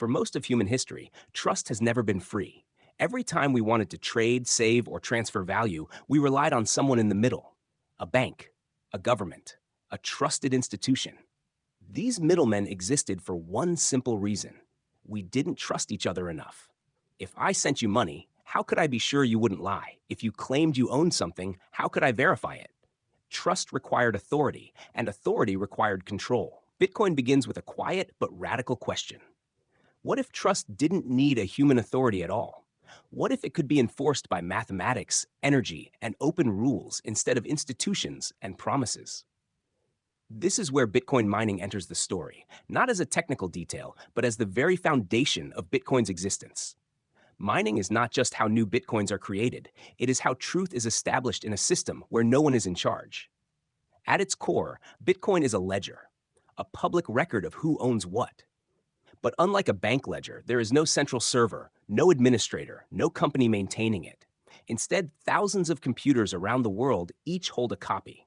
For most of human history, trust has never been free. Every time we wanted to trade, save, or transfer value, we relied on someone in the middle: a bank, a government, a trusted institution. These middlemen existed for one simple reason: we didn't trust each other enough. If I sent you money, how could I be sure you wouldn't lie? If you claimed you owned something, how could I verify it? Trust required authority, and authority required control. Bitcoin begins with a quiet but radical question: what if trust didn't need a human authority at all? What if it could be enforced by mathematics, energy, and open rules instead of institutions and promises? This is where Bitcoin mining enters the story, not as a technical detail, but as the very foundation of Bitcoin's existence. Mining is not just how new Bitcoins are created, it is how truth is established in a system where no one is in charge. At its core, Bitcoin is a ledger, a public record of who owns what. But unlike a bank ledger, there is no central server, no administrator, no company maintaining it. Instead, thousands of computers around the world each hold a copy.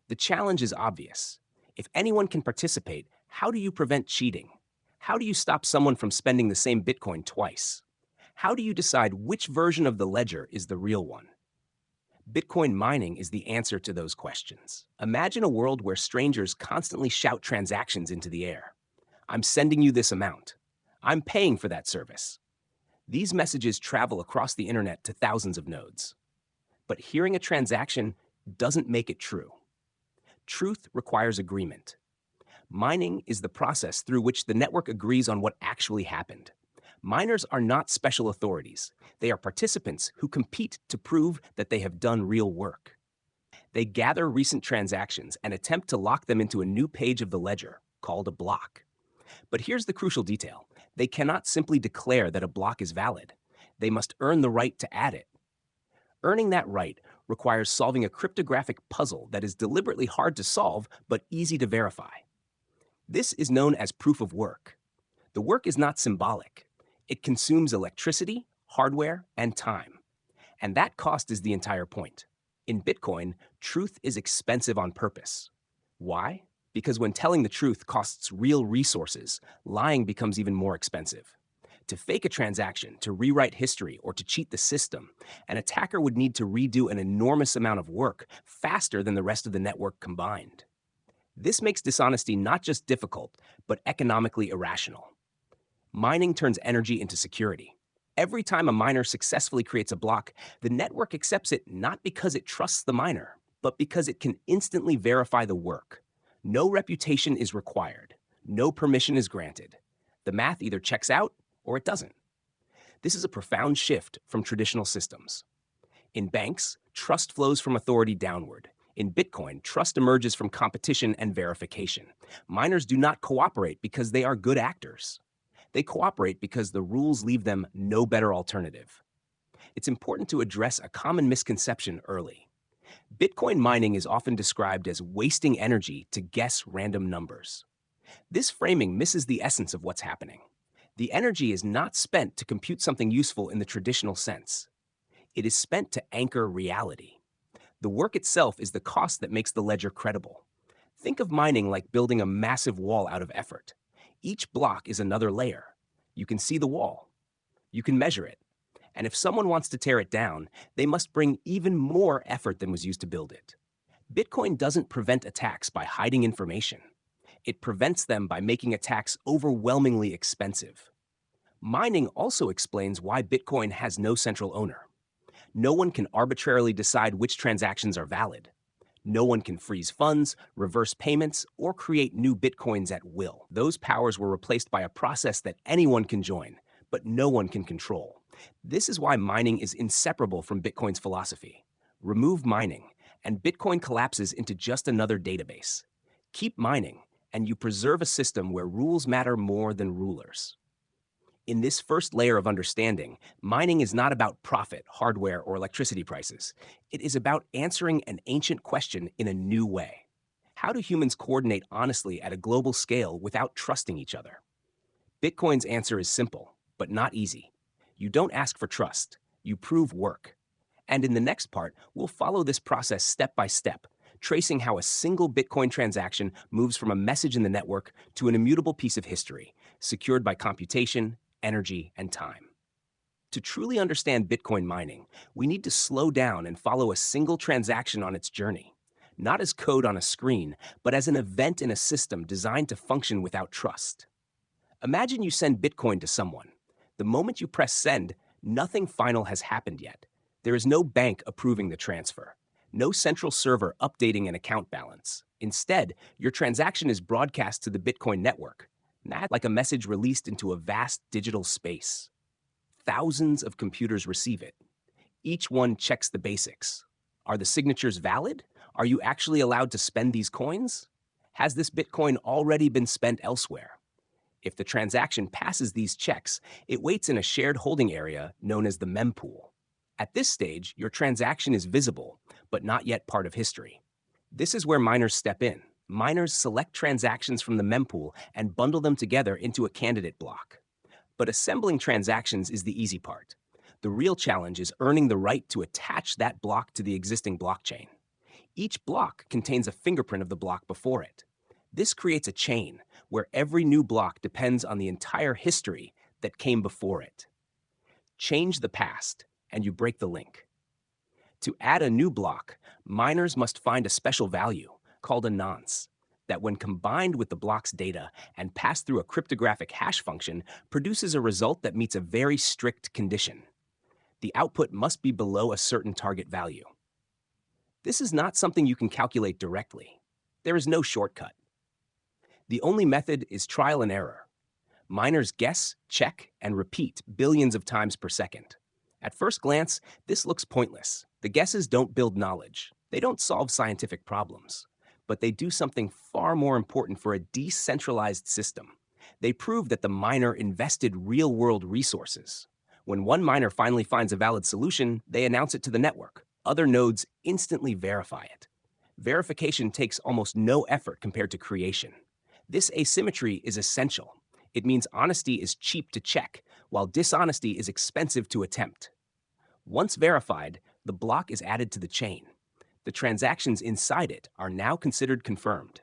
The challenge is obvious. If anyone can participate, how do you prevent cheating? How do you stop someone from spending the same Bitcoin twice? How do you decide which version of the ledger is the real one? Bitcoin mining is the answer to those questions. Imagine a world where strangers constantly shout transactions into the air. I'm sending you this amount. I'm paying for that service. These messages travel across the internet to thousands of nodes. But hearing a transaction doesn't make it true. Truth requires agreement. Mining is the process through which the network agrees on what actually happened. Miners are not special authorities. They are participants who compete to prove that they have done real work. They gather recent transactions and attempt to lock them into a new page of the ledger, called a block. But here's the crucial detail: they cannot simply declare that a block is valid. They must earn the right to add it. Earning that right requires solving a cryptographic puzzle that is deliberately hard to solve but easy to verify. This is known as proof of work. The work is not symbolic. It consumes electricity, hardware, and time. And that cost is the entire point. In Bitcoin, truth is expensive on purpose. Why? Because when telling the truth costs real resources, lying becomes even more expensive. To fake a transaction, to rewrite history, or to cheat the system, an attacker would need to redo an enormous amount of work faster than the rest of the network combined. This makes dishonesty not just difficult, but economically irrational. Mining turns energy into security. Every time a miner successfully creates a block, the network accepts it not because it trusts the miner, but because it can instantly verify the work. No reputation is required. No permission is granted. The math either checks out or it doesn't. This is a profound shift from traditional systems. In banks, trust flows from authority downward. In Bitcoin, trust emerges from competition and verification. Miners do not cooperate because they are good actors. They cooperate because the rules leave them no better alternative. It's important to address a common misconception early. Bitcoin mining is often described as wasting energy to guess random numbers. This framing misses the essence of what's happening. The energy is not spent to compute something useful in the traditional sense. It is spent to anchor reality. The work itself is the cost that makes the ledger credible. Think of mining like building a massive wall out of effort. Each block is another layer. You can see the wall. You can measure it. And if someone wants to tear it down, they must bring even more effort than was used to build it. Bitcoin doesn't prevent attacks by hiding information. It prevents them by making attacks overwhelmingly expensive. Mining also explains why Bitcoin has no central owner. No one can arbitrarily decide which transactions are valid. No one can freeze funds, reverse payments, or create new Bitcoins at will. Those powers were replaced by a process that anyone can join, but no one can control. This is why mining is inseparable from Bitcoin's philosophy. Remove mining, and Bitcoin collapses into just another database. Keep mining, and you preserve a system where rules matter more than rulers. In this first layer of understanding, mining is not about profit, hardware, or electricity prices. It is about answering an ancient question in a new way. How do humans coordinate honestly at a global scale without trusting each other? Bitcoin's answer is simple, but not easy. You don't ask for trust, you prove work. And in the next part, we'll follow this process step by step, tracing how a single Bitcoin transaction moves from a message in the network to an immutable piece of history, secured by computation, energy, and time. To truly understand Bitcoin mining, we need to slow down and follow a single transaction on its journey, not as code on a screen, but as an event in a system designed to function without trust. Imagine you send Bitcoin to someone. The moment you press send, nothing final has happened yet. There is no bank approving the transfer, no central server updating an account balance. Instead, your transaction is broadcast to the Bitcoin network, not like a message released into a vast digital space. Thousands of computers receive it. Each one checks the basics. Are the signatures valid? Are you actually allowed to spend these coins? Has this Bitcoin already been spent elsewhere? If the transaction passes these checks, it waits in a shared holding area known as the mempool. At this stage, your transaction is visible, but not yet part of history. This is where miners step in. Miners select transactions from the mempool and bundle them together into a candidate block. But assembling transactions is the easy part. The real challenge is earning the right to attach that block to the existing blockchain. Each block contains a fingerprint of the block before it. This creates a chain where every new block depends on the entire history that came before it. Change the past, and you break the link. To add a new block, miners must find a special value, called a nonce, that when combined with the block's data and passed through a cryptographic hash function, produces a result that meets a very strict condition. The output must be below a certain target value. This is not something you can calculate directly. There is no shortcut. The only method is trial and error. Miners guess, check, and repeat billions of times per second. At first glance, this looks pointless. The guesses don't build knowledge. They don't solve scientific problems. But they do something far more important for a decentralized system. They prove that the miner invested real-world resources. When one miner finally finds a valid solution, they announce it to the network. Other nodes instantly verify it. Verification takes almost no effort compared to creation. This asymmetry is essential. It means honesty is cheap to check, while dishonesty is expensive to attempt. Once verified, the block is added to the chain. The transactions inside it are now considered confirmed.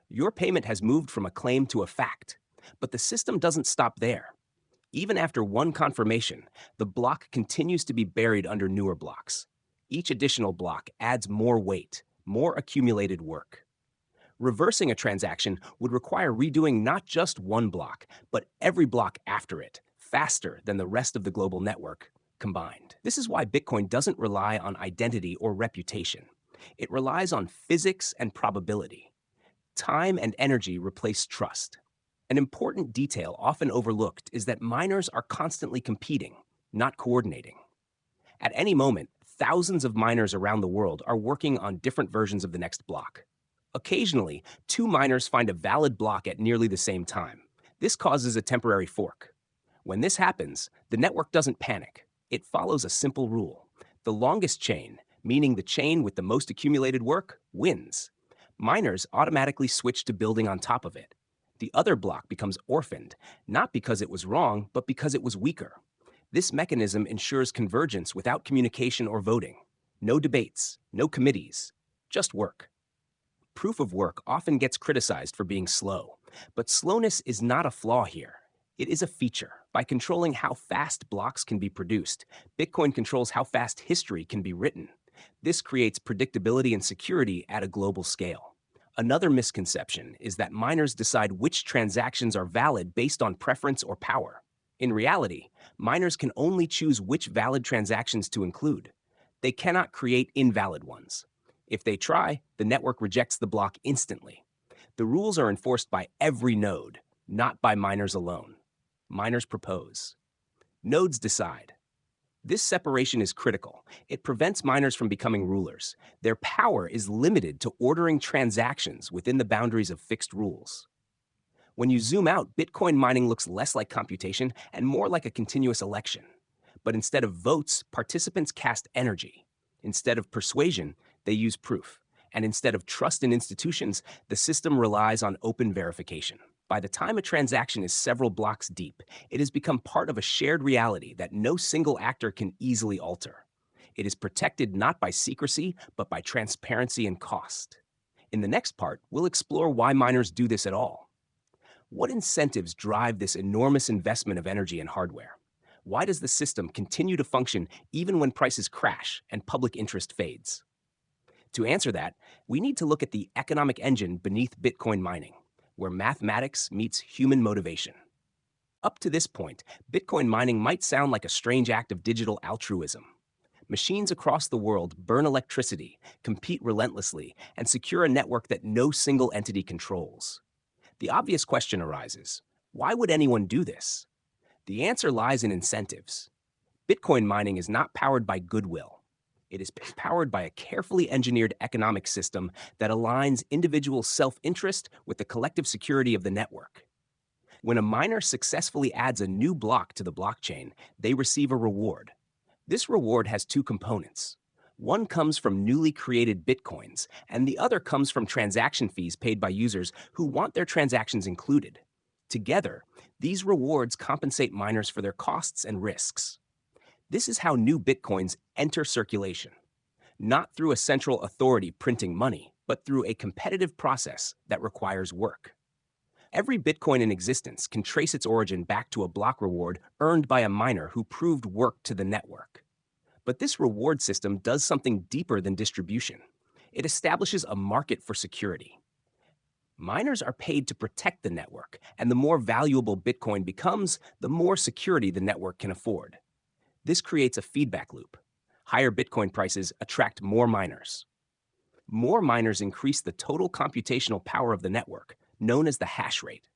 Your payment has moved from a claim to a fact, but the system doesn't stop there. Even after one confirmation, the block continues to be buried under newer blocks. Each additional block adds more weight, more accumulated work. Reversing a transaction would require redoing not just one block, but every block after it, faster than the rest of the global network combined. This is why Bitcoin doesn't rely on identity or reputation. It relies on physics and probability. Time and energy replace trust. An important detail often overlooked is that miners are constantly competing, not coordinating. At any moment, thousands of miners around the world are working on different versions of the next block. Occasionally, two miners find a valid block at nearly the same time. This causes a temporary fork. When this happens, the network doesn't panic. It follows a simple rule. The longest chain, meaning the chain with the most accumulated work, wins. Miners automatically switch to building on top of it. The other block becomes orphaned, not because it was wrong, but because it was weaker. This mechanism ensures convergence without communication or voting. No debates, no committees, just work. Proof of work often gets criticized for being slow, but slowness is not a flaw here. It is a feature. By controlling how fast blocks can be produced, Bitcoin controls how fast history can be written. This creates predictability and security at a global scale. Another misconception is that miners decide which transactions are valid based on preference or power. In reality, miners can only choose which valid transactions to include. They cannot create invalid ones. If they try, the network rejects the block instantly. The rules are enforced by every node, not by miners alone. Miners propose. Nodes decide. This separation is critical. It prevents miners from becoming rulers. Their power is limited to ordering transactions within the boundaries of fixed rules. When you zoom out, Bitcoin mining looks less like computation and more like a continuous election. But instead of votes, participants cast energy. Instead of persuasion, they use proof. And instead of trust in institutions, the system relies on open verification. By the time a transaction is several blocks deep, it has become part of a shared reality that no single actor can easily alter. It is protected not by secrecy, but by transparency and cost. In the next part, we'll explore why miners do this at all. What incentives drive this enormous investment of energy and hardware? Why does the system continue to function even when prices crash and public interest fades? To answer that, we need to look at the economic engine beneath Bitcoin mining, where mathematics meets human motivation. Up to this point, Bitcoin mining might sound like a strange act of digital altruism. Machines across the world burn electricity, compete relentlessly, and secure a network that no single entity controls. The obvious question arises: why would anyone do this? The answer lies in incentives. Bitcoin mining is not powered by goodwill. It is powered by a carefully engineered economic system that aligns individual self-interest with the collective security of the network. When a miner successfully adds a new block to the blockchain, they receive a reward. This reward has two components. One comes from newly created Bitcoins, and the other comes from transaction fees paid by users who want their transactions included. Together, these rewards compensate miners for their costs and risks. This is how new Bitcoins enter circulation, not through a central authority printing money, but through a competitive process that requires work. Every Bitcoin in existence can trace its origin back to a block reward earned by a miner who proved work to the network. But this reward system does something deeper than distribution. It establishes a market for security. Miners are paid to protect the network, and the more valuable Bitcoin becomes, the more security the network can afford. This creates a feedback loop. Higher Bitcoin prices attract more miners. More miners increase the total computational power of the network, known as the hash rate.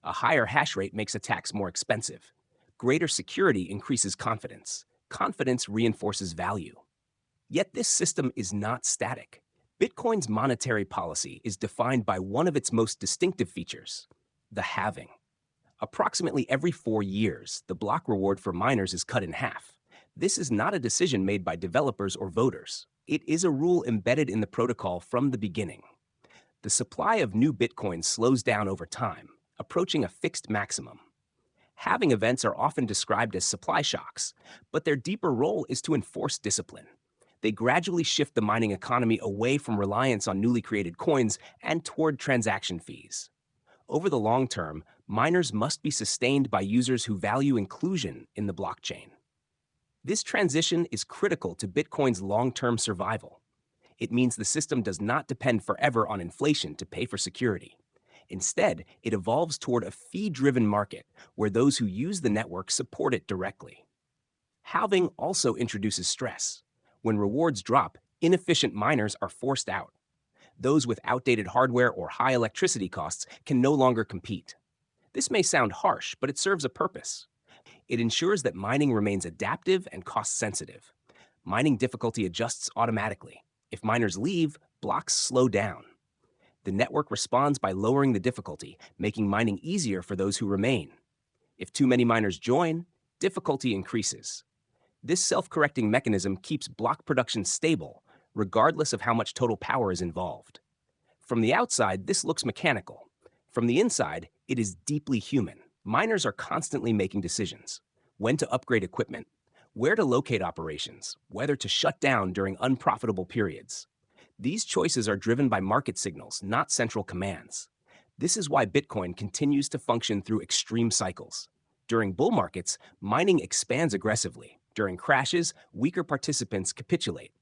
A higher hash rate makes attacks more expensive. Greater security increases confidence. Confidence reinforces value. Yet this system is not static. Bitcoin's monetary policy is defined by one of its most distinctive features: the halving. Approximately every 4 years, the block reward for miners is cut in half. This is not a decision made by developers or voters. It is a rule embedded in the protocol from the beginning. The supply of new Bitcoin slows down over time, approaching a fixed maximum. Halving events are often described as supply shocks, but their deeper role is to enforce discipline. They gradually shift the mining economy away from reliance on newly created coins and toward transaction fees. Over the long term, miners must be sustained by users who value inclusion in the blockchain. This transition is critical to Bitcoin's long-term survival. It means the system does not depend forever on inflation to pay for security. Instead, it evolves toward a fee-driven market where those who use the network support it directly. Halving also introduces stress. When rewards drop, inefficient miners are forced out. Those with outdated hardware or high electricity costs can no longer compete. This may sound harsh, but it serves a purpose. It ensures that mining remains adaptive and cost-sensitive. Mining difficulty adjusts automatically. If miners leave, blocks slow down. The network responds by lowering the difficulty, making mining easier for those who remain. If too many miners join, difficulty increases. This self-correcting mechanism keeps block production stable, regardless of how much total power is involved. From the outside, this looks mechanical. From the inside, it is deeply human. Miners are constantly making decisions: when to upgrade equipment, where to locate operations, whether to shut down during unprofitable periods. These choices are driven by market signals, not central commands. This is why Bitcoin continues to function through extreme cycles. During bull markets, mining expands aggressively. During crashes, weaker participants capitulate.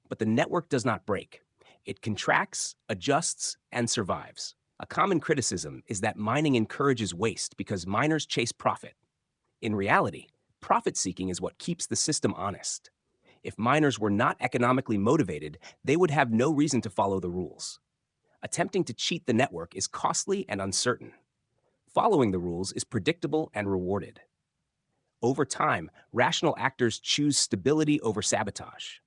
But the network does not break. It contracts, adjusts, and survives. A common criticism is that mining encourages waste because miners chase profit. In reality, profit-seeking is what keeps the system honest. If miners were not economically motivated, they would have no reason to follow the rules. Attempting to cheat the network is costly and uncertain. Following the rules is predictable and rewarded. Over time, rational actors choose stability over sabotage.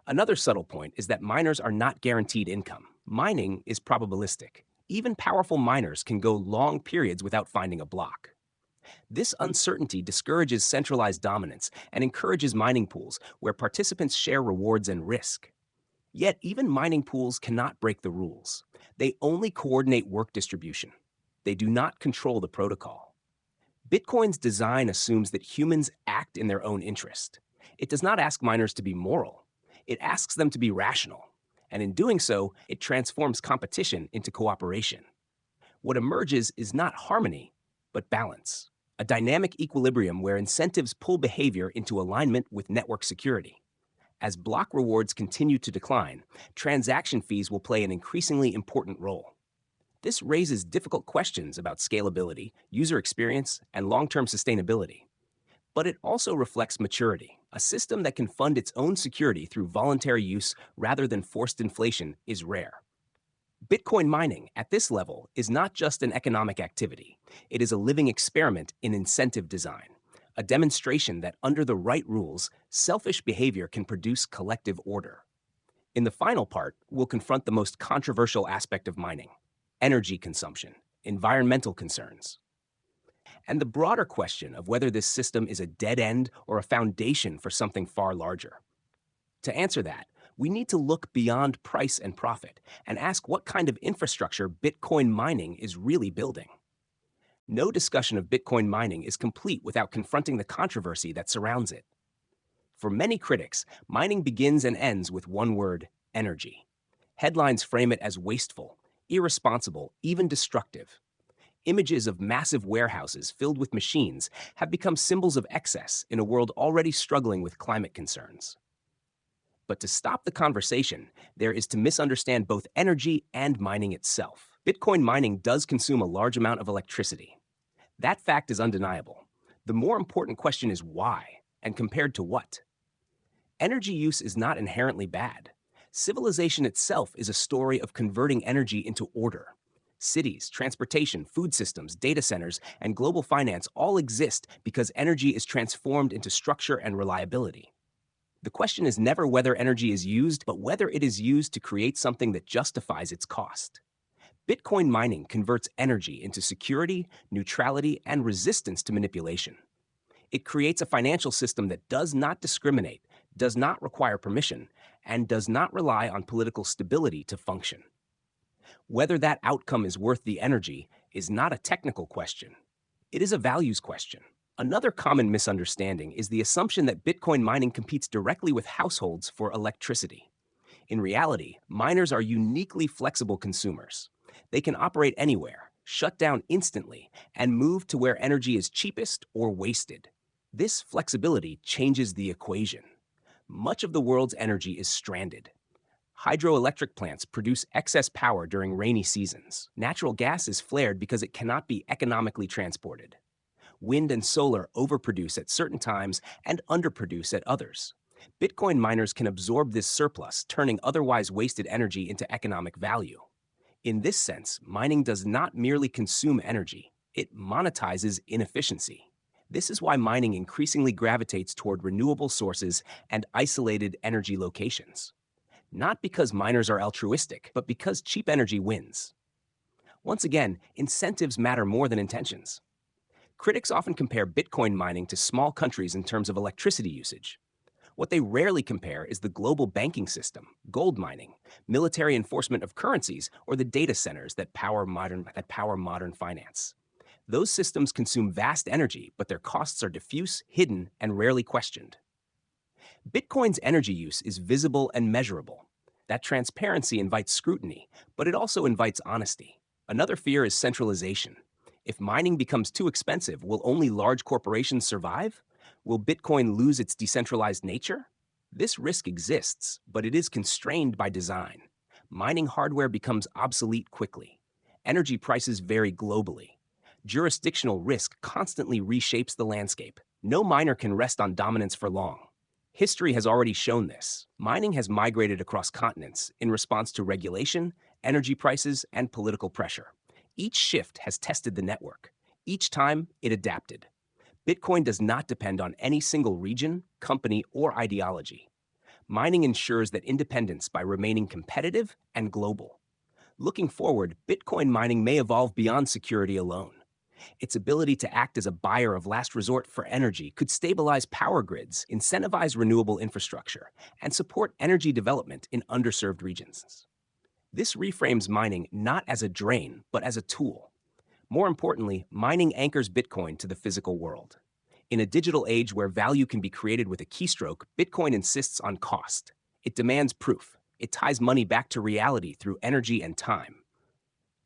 Another subtle point is that miners are not guaranteed income. Mining is probabilistic. Even powerful miners can go long periods without finding a block. This uncertainty discourages centralized dominance and encourages mining pools where participants share rewards and risk. Yet, even mining pools cannot break the rules. They only coordinate work distribution. They do not control the protocol. Bitcoin's design assumes that humans act in their own interest. It does not ask miners to be moral. It asks them to be rational. And in doing so, it transforms competition into cooperation. What emerges is not harmony, but balance, a dynamic equilibrium where incentives pull behavior into alignment with network security. As block rewards continue to decline, transaction fees will play an increasingly important role. This raises difficult questions about scalability, user experience, and long-term sustainability. But it also reflects maturity. A system that can fund its own security through voluntary use rather than forced inflation is rare. Bitcoin mining at this level is not just an economic activity. It is a living experiment in incentive design, a demonstration that under the right rules, selfish behavior can produce collective order. In the final part, we'll confront the most controversial aspect of mining: energy consumption, environmental concerns, and the broader question of whether this system is a dead end or a foundation for something far larger. To answer that, we need to look beyond price and profit and ask what kind of infrastructure Bitcoin mining is really building. No discussion of Bitcoin mining is complete without confronting the controversy that surrounds it. For many critics, mining begins and ends with one word: energy. Headlines frame it as wasteful, irresponsible, even destructive. Images of massive warehouses filled with machines have become symbols of excess in a world already struggling with climate concerns. But to stop the conversation, there is to misunderstand both energy and mining itself. Bitcoin mining does consume a large amount of electricity. That fact is undeniable. The more important question is why, and compared to what? Energy use is not inherently bad. Civilization itself is a story of converting energy into order. Cities, transportation, food systems, data centers, and global finance all exist because energy is transformed into structure and reliability. The question is never whether energy is used, but whether it is used to create something that justifies its cost. Bitcoin mining converts energy into security, neutrality, and resistance to manipulation. It creates a financial system that does not discriminate, does not require permission, and does not rely on political stability to function. Whether that outcome is worth the energy is not a technical question. It is a values question. Another common misunderstanding is the assumption that Bitcoin mining competes directly with households for electricity. In reality, miners are uniquely flexible consumers. They can operate anywhere, shut down instantly, and move to where energy is cheapest or wasted. This flexibility changes the equation. Much of the world's energy is stranded. Hydroelectric plants produce excess power during rainy seasons. Natural gas is flared because it cannot be economically transported. Wind and solar overproduce at certain times and underproduce at others. Bitcoin miners can absorb this surplus, turning otherwise wasted energy into economic value. In this sense, mining does not merely consume energy, it monetizes inefficiency. This is why mining increasingly gravitates toward renewable sources and isolated energy locations. Not because miners are altruistic, but because cheap energy wins. Once again, incentives matter more than intentions. Critics often compare Bitcoin mining to small countries in terms of electricity usage. What they rarely compare is the global banking system, gold mining, military enforcement of currencies, or the data centers that power modern finance. Those systems consume vast energy, but their costs are diffuse, hidden, and rarely questioned. Bitcoin's energy use is visible and measurable. That transparency invites scrutiny, but it also invites honesty. Another fear is centralization. If mining becomes too expensive, will only large corporations survive? Will Bitcoin lose its decentralized nature? This risk exists, but it is constrained by design. Mining hardware becomes obsolete quickly. Energy prices vary globally. Jurisdictional risk constantly reshapes the landscape. No miner can rest on dominance for long. History has already shown this. Mining has migrated across continents in response to regulation, energy prices, and political pressure. Each shift has tested the network. Each time, it adapted. Bitcoin does not depend on any single region, company, or ideology. Mining ensures that independence by remaining competitive and global. Looking forward, Bitcoin mining may evolve beyond security alone. Its ability to act as a buyer of last resort for energy could stabilize power grids, incentivize renewable infrastructure, and support energy development in underserved regions. This reframes mining not as a drain, but as a tool. More importantly, mining anchors Bitcoin to the physical world. In a digital age where value can be created with a keystroke, Bitcoin insists on cost. It demands proof. It ties money back to reality through energy and time.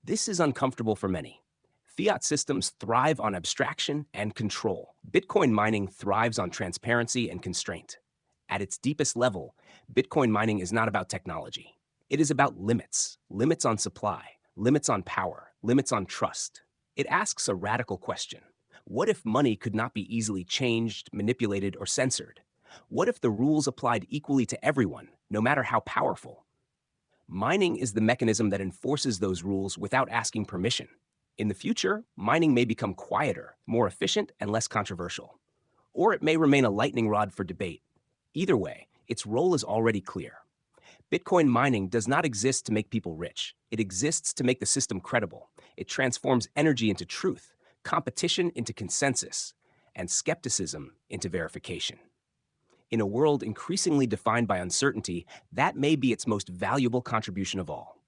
This is uncomfortable for many. Fiat systems thrive on abstraction and control. Bitcoin mining thrives on transparency and constraint. At its deepest level, Bitcoin mining is not about technology. It is about limits, limits on supply, limits on power, limits on trust. It asks a radical question. What if money could not be easily changed, manipulated, or censored? What if the rules applied equally to everyone, no matter how powerful? Mining is the mechanism that enforces those rules without asking permission. In the future, mining may become quieter, more efficient, and less controversial. Or it may remain a lightning rod for debate. Either way, its role is already clear. Bitcoin mining does not exist to make people rich. It exists to make the system credible. It transforms energy into truth, competition into consensus, and skepticism into verification. In a world increasingly defined by uncertainty, that may be its most valuable contribution of all.